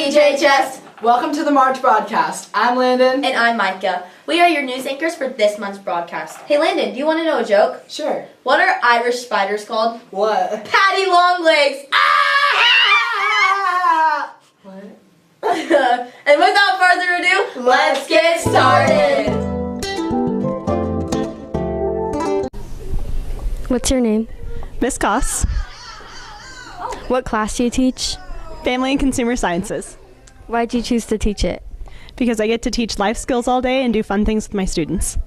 BJHS. Welcome to the March broadcast. I'm Landon. And I'm Micah. We are your news anchors for this month's broadcast. Hey Landon, do you want to know a joke? Sure. What are Irish spiders called? What? Patty Longlegs. Ah! What? And without further ado, let's get started. What's your name? Miss Koss, What class do you teach? Family and Consumer Sciences, Why'd you choose to teach it? because I get to teach life skills all day and do fun things with my students.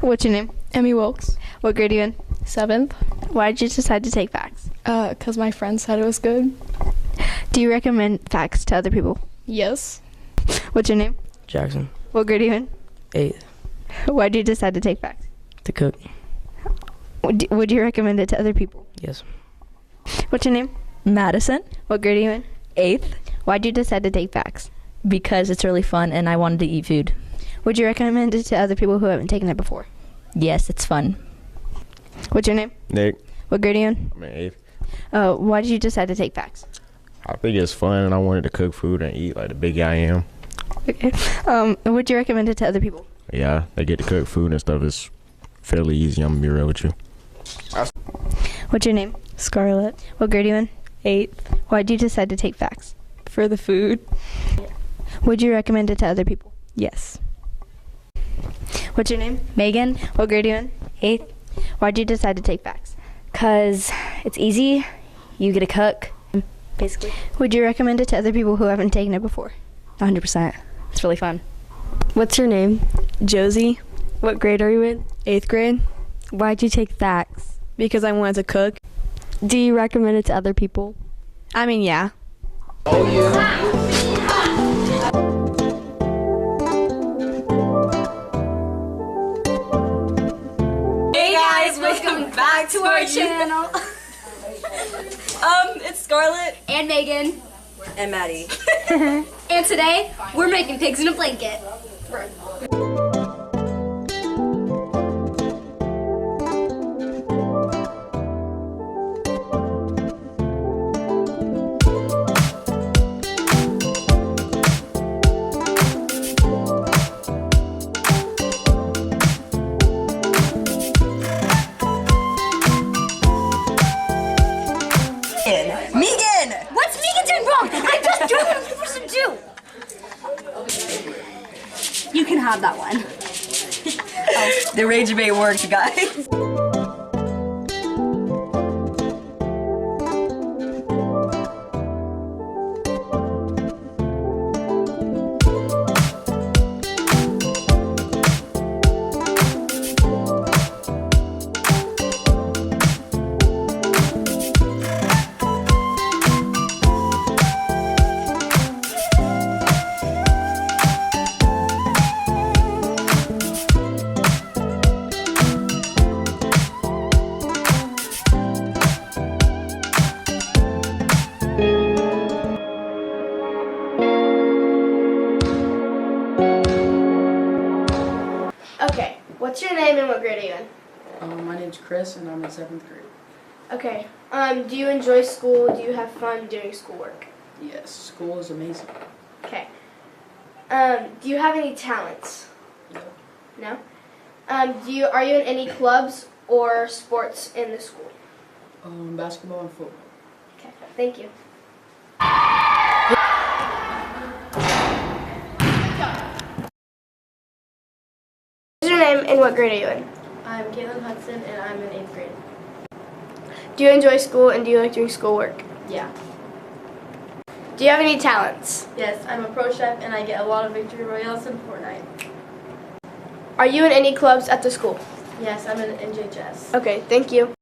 What's your name? Emmy Wilkes, What grade are you in? 7th. Why'd you decide to take facts? Because my friend said it was good. Do you recommend facts to other people? Yes. What's your name? Jackson. What grade are you in? 8th. Why'd you decide to take facts? To cook. Would you recommend it to other people? Yes. What's your name? Madison, What grade are you in? 8th, Why'd you decide to take facts? because it's really fun and I wanted to eat food. Would you recommend it to other people who haven't taken it before? Yes, it's fun. What's your name? Nick, What grade are you in? I'm in 8th. Why did you decide to take facts? I think it's fun and I wanted to cook food and eat like the big guy I am. Okay. Would you recommend it to other people? Yeah, they get to cook food and stuff. It's fairly easy, I'm gonna be real with you. What's your name? Scarlett, What grade are you in? 8th, Why'd you decide to take facts? for the food. Would you recommend it to other people? Yes. What's your name? Megan, What grade are you in? 8th, Why'd you decide to take facts? because it's easy. You get to cook, basically. Would you recommend it to other people who haven't taken it before? 100%. It's really fun. What's your name? Josie, What grade are you in? 8th grade, Why'd you take facts? because I wanted to cook. Do you recommend it to other people? I mean, yeah. Hey guys, welcome back to our channel. It's Scarlett And Megan. and Maddie. And today, we're making pigs in a blanket. Megan! What's Megan doing wrong? I'm just doing what I'm supposed to do. You can have that one. The rage debate worked, guys. Okay, what's your name and what grade are you in? My name's Chris and I'm in 7th grade. Okay, do you enjoy school? Do you have fun doing schoolwork? Yes, school is amazing. Okay. Do you have any talents? No. Are you in any clubs or sports in the school? Basketball and football. Okay, thank you. What's your name and what grade are you in? I'm Caitlin Hudson, and I'm in 8th grade. Do you enjoy school and do you like doing schoolwork? Yeah. Do you have any talents? Yes, I'm a pro chef, and I get a lot of victory royales in Fortnite. Are you in any clubs at the school? Yes, I'm in BJHS. Okay, thank you.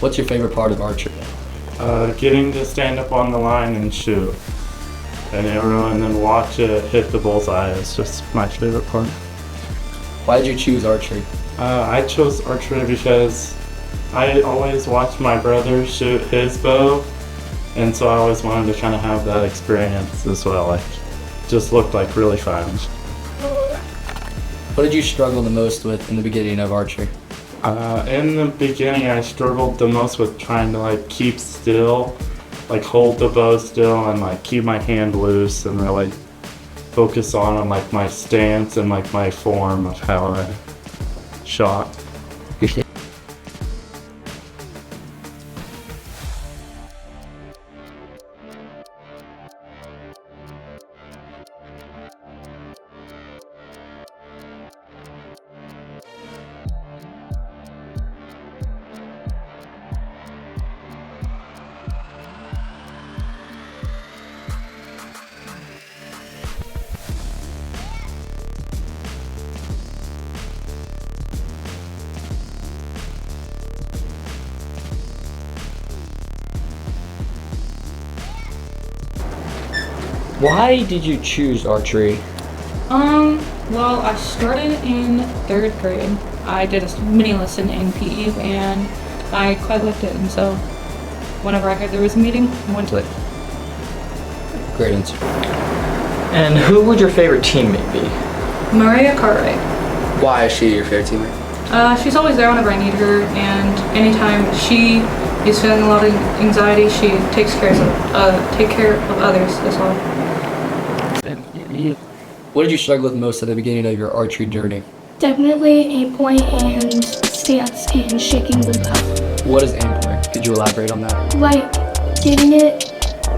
What's your favorite part of archery? Getting to stand up on the line and shoot an arrow and then watch it hit the bullseye is just my favorite part. Why did you choose archery? I chose archery because I always watched my brother shoot his bow, and so I always wanted to kind of have that experience as well. Like, just looked like really fun. What did you struggle the most with in the beginning of archery? In the beginning, I struggled the most with trying to like keep still, like hold the bow still and like keep my hand loose and really focus on like my stance and like my form of how I shot. Why did you choose archery? Well, I started in 3rd grade. I did a mini lesson in PE and I quite liked it, and so whenever I heard there was a meeting, I went to it. Great answer. And who would your favorite teammate be? Maria Cartwright. Why is she your favorite teammate? She's always there whenever I need her, and anytime she is feeling a lot of anxiety, she takes care of others as well. What did you struggle with most at the beginning of your archery journey? Definitely aim point and stance and shaking the bow. What is aim point? Could you elaborate on that? Like getting it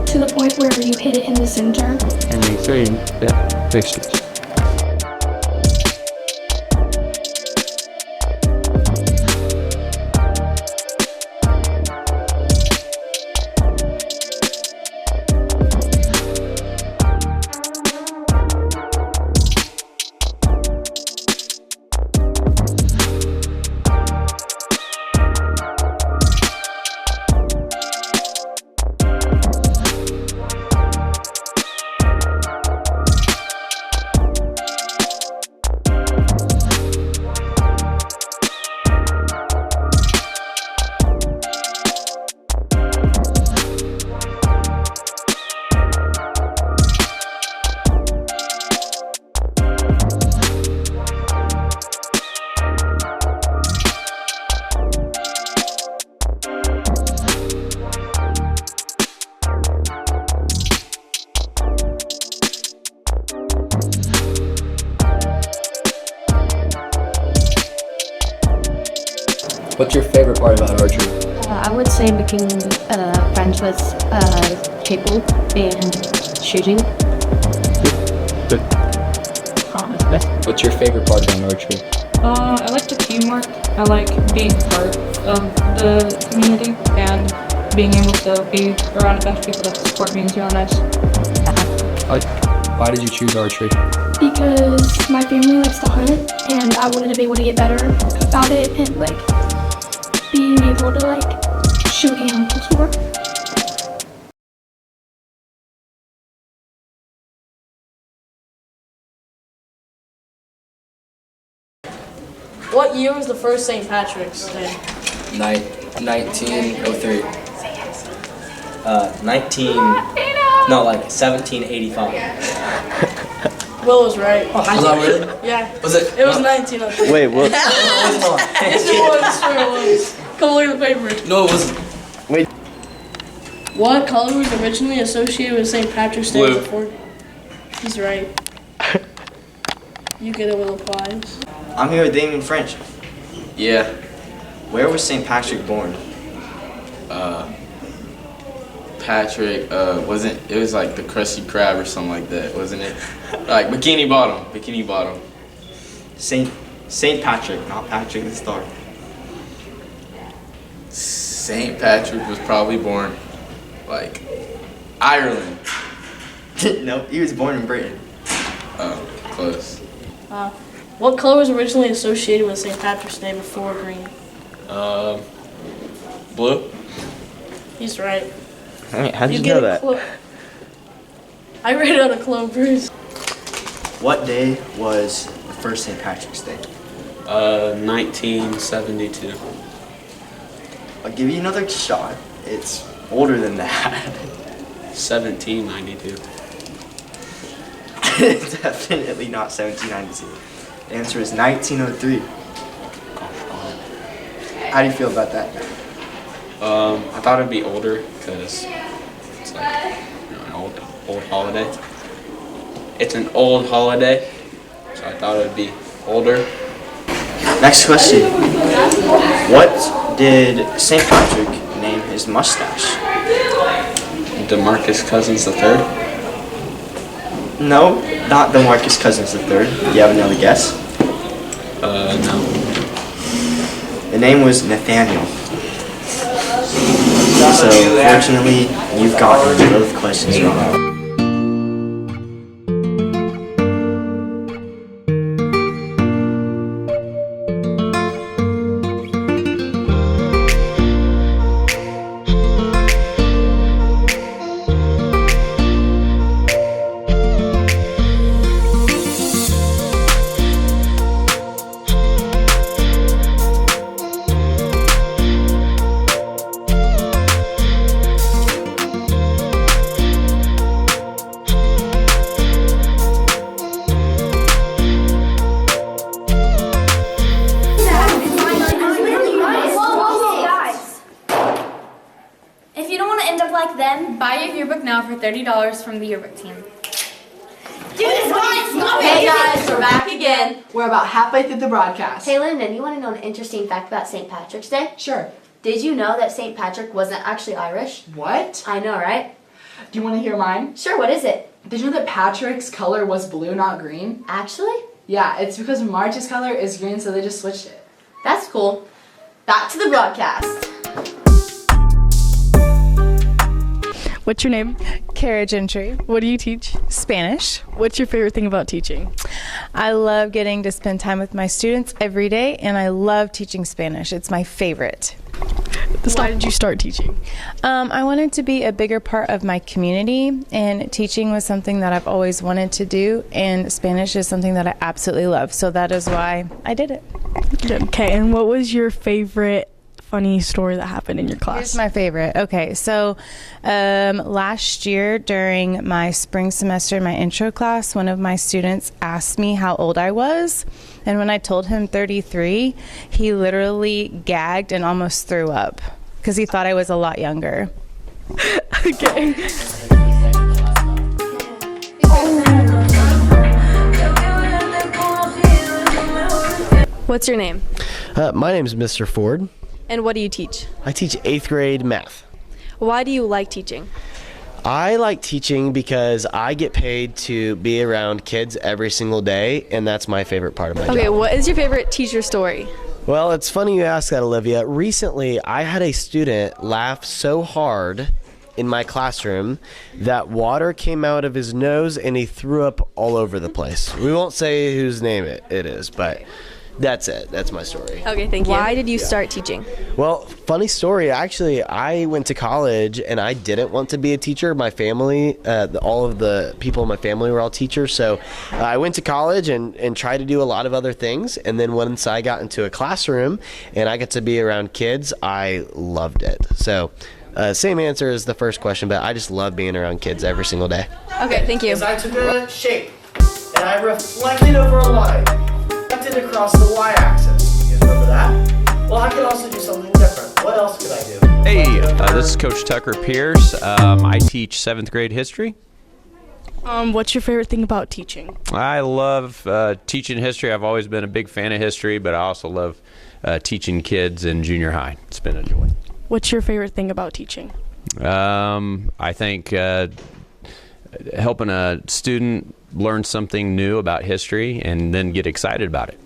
to the point where you hit it in the center. And you saying that fixed it. What's your favorite part about archery? I would say making friends with people and shooting. What's your favorite part about archery? I like the teamwork. I like being part of the community and being able to be around a bunch of people that support me is really nice. Why did you choose archery? Because my family likes to hunt and I wanted to be able to get better about it and like being able to like shoot animals more. What year was the first St. Patrick's Day? 1903. 1785. Will was right. Was that really? Yeah. Was it? It was 1903. Wait, what? Yes, it was. I swear it was. Come look at the paper. No, it wasn't. Wait. What color was originally associated with St. Patrick's Day Blue. before? He's right. You get it with applies. I'm here with Damien French. Yeah. Where was St. Patrick born? Patrick, wasn't it was like the Krusty Krab or something like that, wasn't it? Like Bikini Bottom. St. Patrick, not Patrick the Star. St. Patrick was probably born like Ireland. Nope, he was born in Britain. Oh, close. What color was originally associated with St. Patrick's Day before green? Blue? He's right. How did you get know a that? I read it on a Clovers. What day was the first St. Patrick's Day? 1972. I'll give you another shot. It's older than that. 1792. Definitely not 1792. The answer is 1903. How do you feel about that? I thought it'd be older because it's like an old holiday. It's an old holiday, so I thought it'd be older. Next question. What did St. Patrick name his mustache? DeMarcus Cousins III. No, not DeMarcus Cousins III. Do you have another guess? No. The name was Nathaniel. So, fortunately, you've gotten both questions wrong. Buy your yearbook now for $30 from the yearbook team. Hey guys, we're back again. We're about halfway through the broadcast. Hey Lyndon, you want to know an interesting fact about St. Patrick's Day? Sure. Did you know that St. Patrick wasn't actually Irish? What? I know, right? Do you want to hear mine? Sure, what is it? Did you know that Patrick's color was blue, not green? Actually? Yeah, it's because March's color is green, so they just switched it. That's cool. Back to the broadcast. What's your name? Kara Gentry. What do you teach? Spanish. What's your favorite thing about teaching? I love getting to spend time with my students every day, and I love teaching Spanish. It's my favorite. Why did you start teaching? I wanted to be a bigger part of my community, and teaching was something that I've always wanted to do, and Spanish is something that I absolutely love, so that is why I did it. Okay, and what was your favorite funny story that happened in your class? Here's my favorite. Okay, so last year during my spring semester in my intro class, one of my students asked me how old I was, and when I told him 33, he literally gagged and almost threw up because he thought I was a lot younger. Okay. What's your name? My name's Mr. Ford. And what do you teach? I teach 8th grade math. Why do you like teaching? I like teaching because I get paid to be around kids every single day, and that's my favorite part of my job. Okay, what is your favorite teacher story? Well, it's funny you ask that, Olivia. Recently, I had a student laugh so hard in my classroom that water came out of his nose and he threw up all over the place. We won't say whose name it is, but that's it. That's my story. Okay, thank you. Why did you start teaching? Well, funny story. Actually, I went to college and I didn't want to be a teacher. My family, all of the people in my family were all teachers. So I went to college and tried to do a lot of other things. And then once I got into a classroom and I got to be around kids, I loved it. So same answer as the first question, but I just love being around kids every single day. Okay, thank you. I took a shape and I reflected over a line. Across the y-axis. You guys remember that? Well, I could also do something different. What else could I do? Hey, this is Coach Tucker Pierce. I teach 7th grade history. What's your favorite thing about teaching? I love teaching history. I've always been a big fan of history, but I also love teaching kids in junior high. It's been a joy. What's your favorite thing about teaching? I think helping a student learn something new about history and then get excited about it.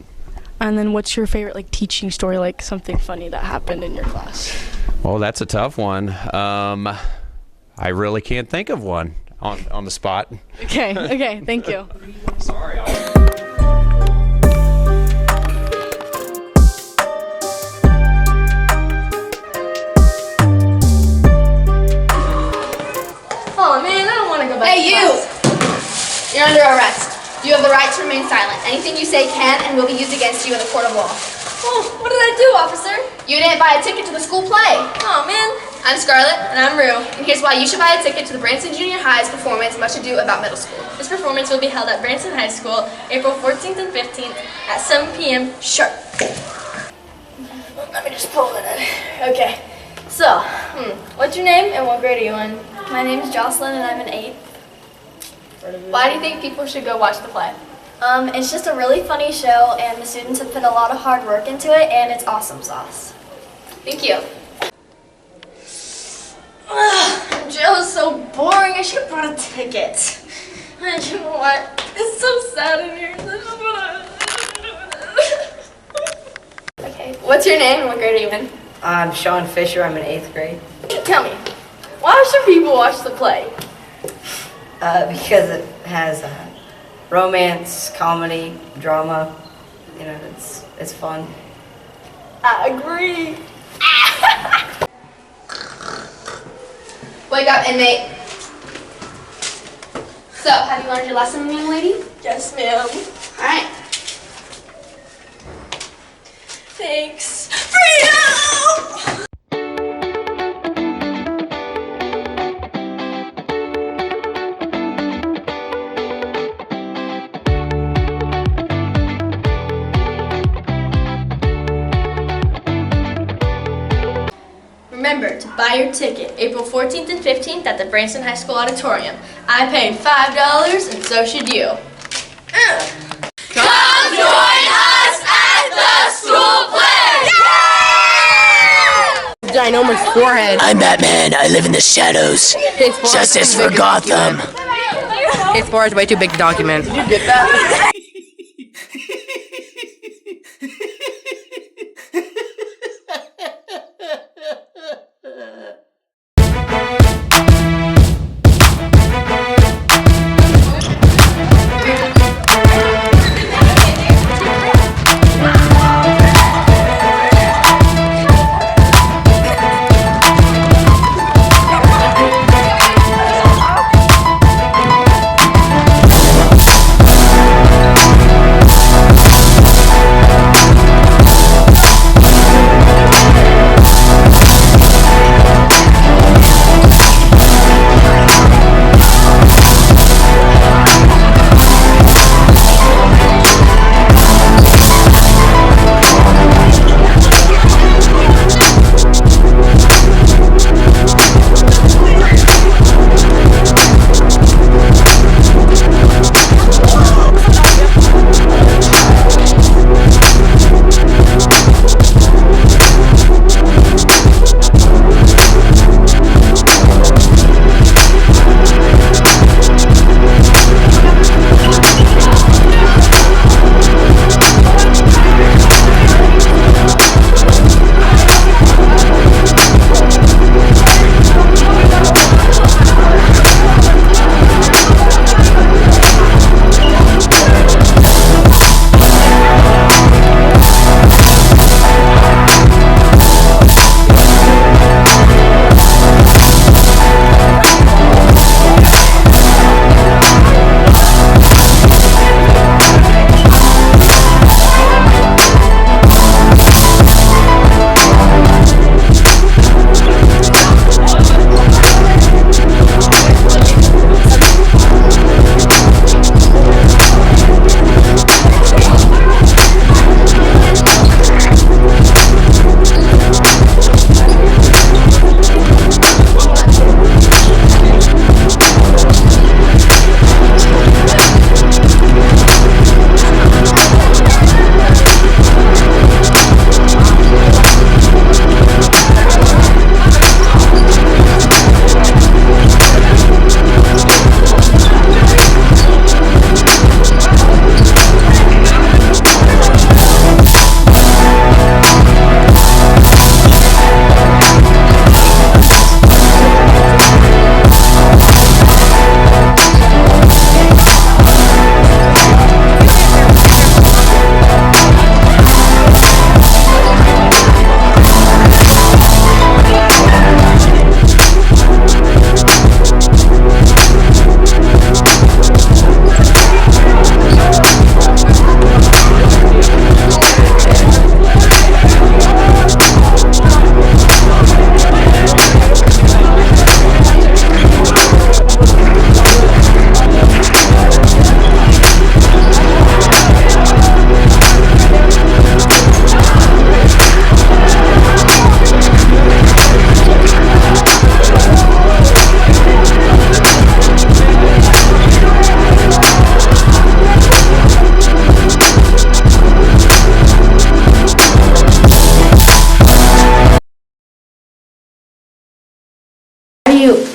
And then what's your favorite teaching story, something funny that happened in your class? Well, that's a tough one. I really can't think of one on the spot. Okay, thank you. Sorry. You're under arrest. You have the right to remain silent. Anything you say can and will be used against you in the court of law. Oh, what did I do, officer? You didn't buy a ticket to the school play. Oh, man. I'm Scarlett. And I'm Rue. And here's why you should buy a ticket to the Branson Junior High's performance, Much Ado About Middle School. This performance will be held at Branson High School, April 14th and 15th at 7 p.m. sharp. Let me just pull it in. Okay. So, what's your name and what grade are you in? My name is Jocelyn and I'm in 8th. Why do you think people should go watch the play? It's just a really funny show and the students have put a lot of hard work into it and it's awesome sauce. Thank you. Jail is so boring. I should have brought a ticket. And you know what? It's so sad in here. Okay. What's your name and what grade are you in? I'm Sean Fisher. I'm in 8th grade. Tell me, why should people watch the play? Because it has romance, comedy, drama. You know, it's fun. I agree. Wake up, inmate. So, have you learned your lesson, young lady? Yes, ma'am. All right. Thanks. Freedom! Remember to buy your ticket April 14th and 15th at the Branson High School Auditorium. I paid $5 and so should you. Come join us at the school play! Ginormous forehead. I'm Batman. I live in the shadows. Justice for Gotham. His forehead is way too big to document. Did you get that?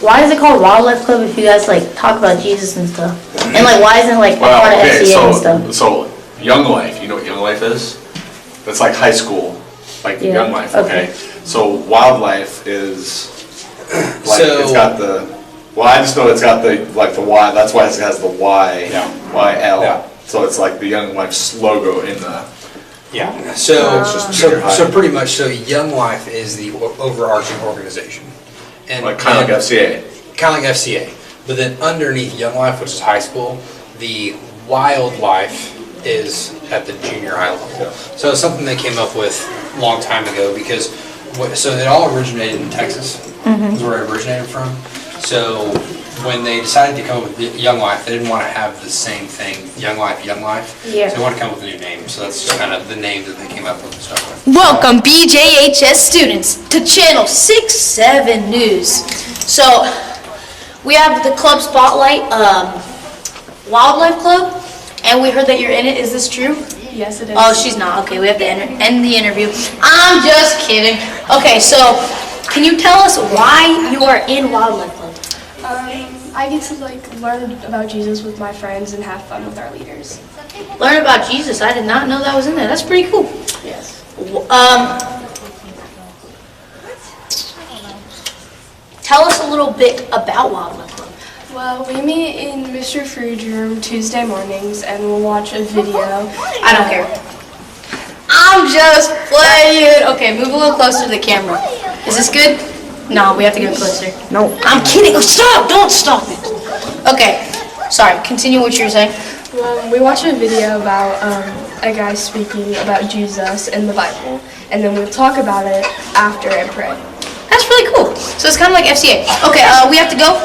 why is it called Wildlife Club if you guys like talk about Jesus and stuff? And like, why isn't it like part of FCA and stuff? So Young Life, you know what Young Life is? It's like high school, like Yeah. Young Life, okay? So Wildlife is, like, it's got the, well, I just know it's got the, like the Y, that's why it has the Y, YL. Yeah. So it's like the Young Life's logo in the. Yeah. So, It's just junior high. so pretty much, so Young Life is the overarching organization, and Like kind of like FCA. Kind of like FCA, but then underneath Young Life, which is high school, the Wildlife is at the junior high level. So it's something they came up with a long time ago because, so it all originated in Texas. Is where it originated from. So when they decided to come up with Young Life, they didn't want to have the same thing, Young Life. Yeah. So they wanted to come up with a new name. So that's just kind of the name that they came up with and stuff with. Welcome BJHS students to Channel 6-7 News. So we have the club spotlight, Wildlife Club, and we heard that you're in it. Is this true? Yes, it is. Oh, she's not. Okay, we have to end the interview. I'm just kidding. Okay, so can you tell us why you are in Wildlife Club? I get to like learn about Jesus with my friends and have fun with our leaders. Learn about Jesus. I did not know that was in there. That's pretty cool. Yes. Tell us a little bit about Wildlife Club. Well, we meet in Mr. Frood's room Tuesday mornings and we'll watch a video. I don't care. I'm just playing. Okay, move a little closer to the camera. Is this good? No, we have to get closer. No. I'm kidding. Oh, stop! Don't stop it. Okay. Sorry. Continue what you were saying. We watch a video about a guy speaking about Jesus and the Bible, and then we'll talk about it after and pray. That's really cool. So it's kind of like FCA. Okay, we have to go.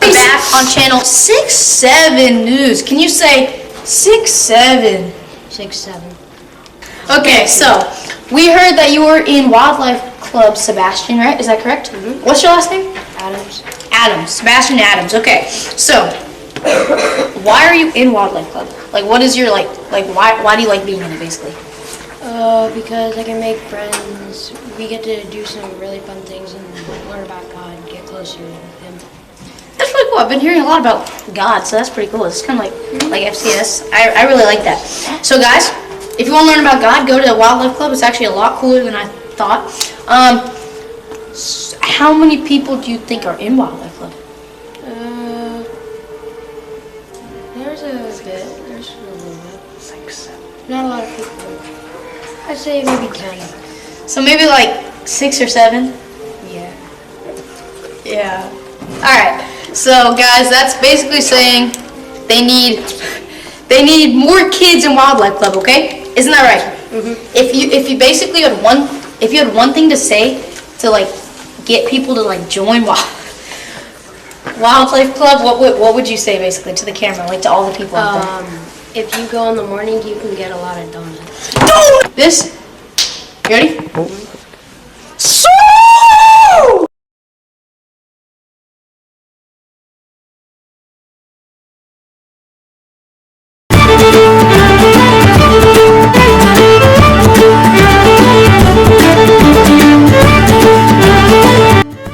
Back on Channel 6-7 News. Can you say 6-7? 6-7. Okay, so we heard that you were in Wildlife Club, Sebastian, right? Is that correct? What's your last name? Adams. Adams. Sebastian Adams. Okay, so why are you in Wildlife Club? Like, what is your why do you like being in it, basically? Because I can make friends. We get to do some really fun things and learn about God, get closer to Him. That's really cool. I've been hearing a lot about God, so that's pretty cool. It's kind of like FCS. I really like that. So guys, if you want to learn about God, go to the Wildlife Club. It's actually a lot cooler than I thought. How many people do you think are in Wildlife Club? There's a bit. There's a little bit. 6, 7. Not a lot of people. I'd say maybe 10. So maybe like 6 or 7? Yeah. Yeah. Alright. So guys, that's basically saying they need more kids in Wildlife Club, okay? Isn't that right? If you basically had one thing to say to like get people to like join Wildlife Club, what would you say basically to the camera, like to all the people out there? If you go in the morning, you can get a lot of donuts. This? You ready? So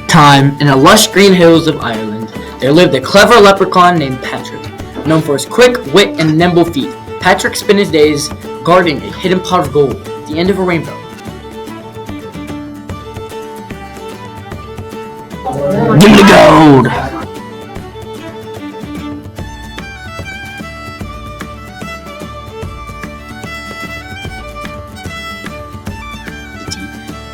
Time in the lush green hills of Ireland, there lived a clever leprechaun named Patrick. Known for his quick wit and nimble feet, Patrick spent his days guarding a hidden pot of gold at the end of a rainbow. Give me the gold!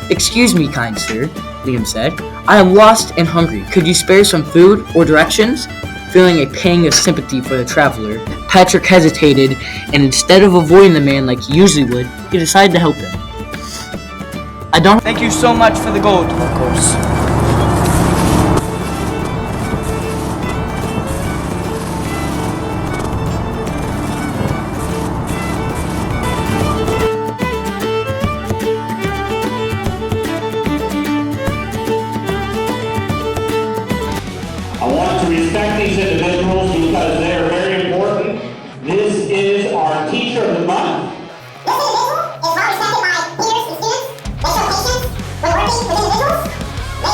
Excuse me, kind sir, Liam said. I am lost and hungry. Could you spare some food or directions? Feeling a pang of sympathy for the traveler, Patrick hesitated, and instead of avoiding the man like he usually would, he decided to help him. I don't— Thank you so much for the gold. Of course. I want to respect these individuals because they are very important. This is our Teacher of the Month. This individual is well respected by peers and students. They show patience when working with individuals. They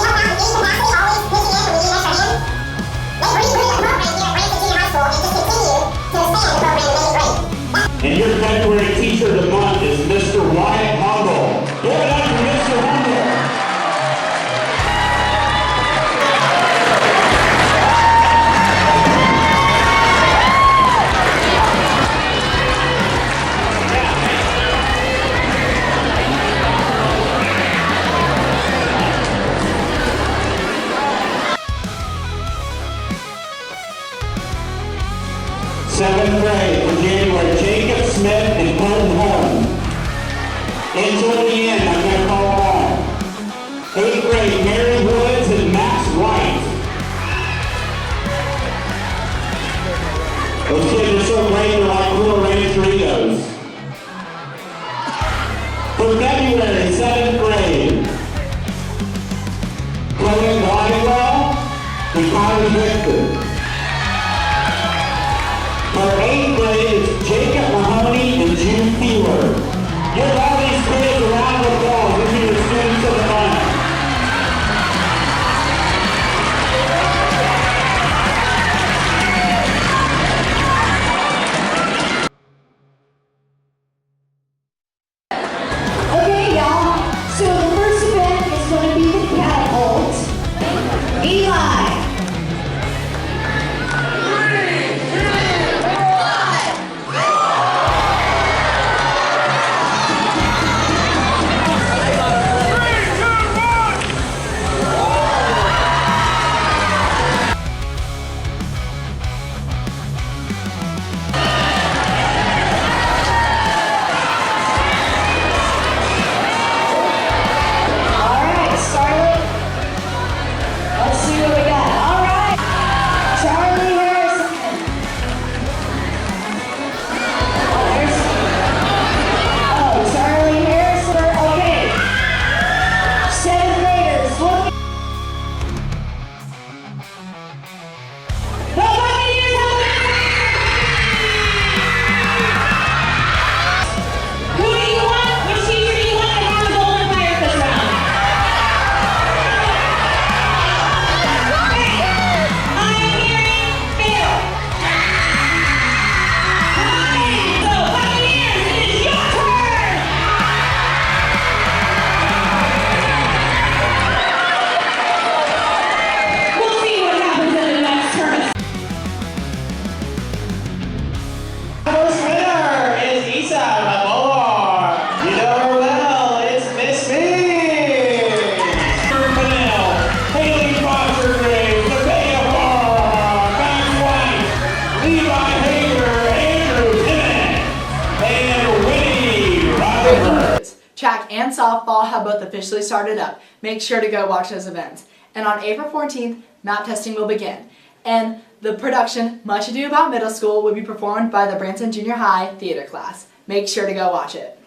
February Teacher of the Month is Mr. Wyatt Humble. Give it up for Mr. Humble. Seventh grade for January, Jacob Smith and Colton Horn. Until the end, I'm going to call on. 8th grade, Mary Woods and Max White. Those kids are so great, they're like Cool Ranch Doritos. For February, 7th grade, Chloe Waddingwell and Kylie Victor. For 8th grade, it's Jacob Mahoney and June Peeler. Give all these kids a round of applause. These are the students of the month. Okay, y'all. So the first event is going to be the catapult. Eli. Track and softball have both officially started up. Make sure to go watch those events. And on April 14th, map testing will begin. And the production, Much Ado About Middle School, will be performed by the Branson Junior High theater class. Make sure to go watch it.